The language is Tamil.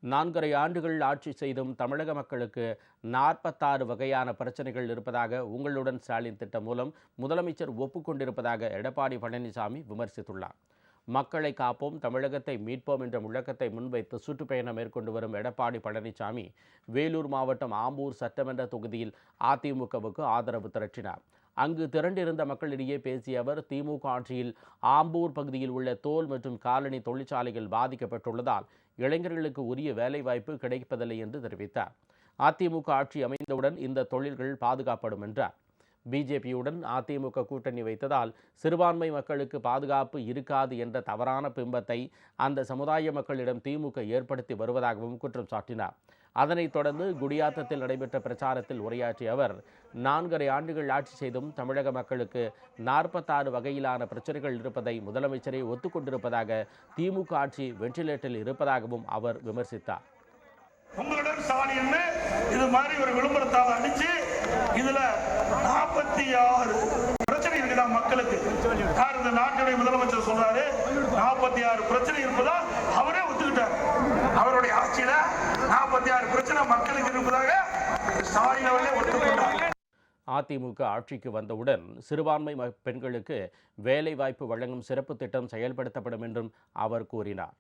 4½ ஆண்டுகள் ஆட்சி செய்தும் தமிழக மக்களுக்கு 46 வகையான பிரச்சனைகள் இருப்பதாக உங்களுடன் ஸ்டாலின் திட்டம் மூலம் முதலமைச்சர் ஒப்புக்கொண்டிருப்பதாக எடப்பாடி பழனிசாமி விமர்சித்துள்ளார். மக்களை காப்போம், தமிழகத்தை மீட்போம் என்ற முழக்கத்தை முன்வைத்து சுற்றுப்பயணம் மேற்கொண்டு வரும் எடப்பாடி பழனிசாமி வேலூர் மாவட்டம் ஆம்பூர் சட்டமன்ற தொகுதியில் அதிமுகவுக்கு ஆதரவு திரட்டினார். அங்கு திரண்டிருந்த மக்களிடையே பேசிய அவர், திமுக ஆட்சியில் ஆம்பூர் பகுதியில் உள்ள தோல் மற்றும் காலணி தொழிற்சாலைகள் பாதிக்கப்பட்டுள்ளதால் இளைஞர்களுக்கு உரிய வேலைவாய்ப்பு கிடைப்பதில்லை என்று தெரிவித்தார். அதிமுக ஆட்சி அமைந்தவுடன் இந்த தொழில்கள் பாதுகாப்படும் என்றார். பிஜேபியுடன் அதிமுக கூட்டணி வைத்ததால் சிறுபான்மை மக்களுக்கு பாதுகாப்பு இருக்காது என்ற தவறான பிம்பத்தை அந்த சமுதாய மக்களிடம் திமுக ஏற்படுத்தி வருவதாகவும் குற்றம் சாட்டினார். அதனைத் தொடர்ந்து குடியாத்தத்தில் நடைபெற்ற பிரச்சாரத்தில் உரையாற்றிய அவர், 4½ ஆண்டுகள் ஆட்சி செய்தும் தமிழக மக்களுக்கு 46 வகையிலான பிரச்சனைகள் இருப்பதை முதலமைச்சரே ஒத்துக்கொண்டிருப்பதாக திமுக ஆட்சி வென்டிலேட்டரில் இருப்பதாகவும் அவர் விமர்சித்தார். உங்களுடன் ஸ்டாலின் இது மாதிரி ஒரு விளம்பரத்தால் அடிச்சு இதுல 46 பிரச்சனை இருக்குதா மக்களுக்கு. யார் இந்த நாட்டுடைய முதலமைச்சர் சொல்றாரு 46 பிரச்சனை இருப்பதா அவரே ஒத்துக்கிட்டார். அவருடைய ஆட்சியில 46 பிரச்சனை மக்களுக்கு இருப்பதாக ஸ்டாலின் அவர்களே ஒத்துக்கொண்டார். அதிமுக ஆட்சிக்கு வந்தவுடன் சிறுபான்மை பெண்களுக்கு வேலை வாய்ப்பு வழங்கும் சிறப்பு திட்டம் செயல்படுத்தப்படும் என்றும் அவர் கூறினார்.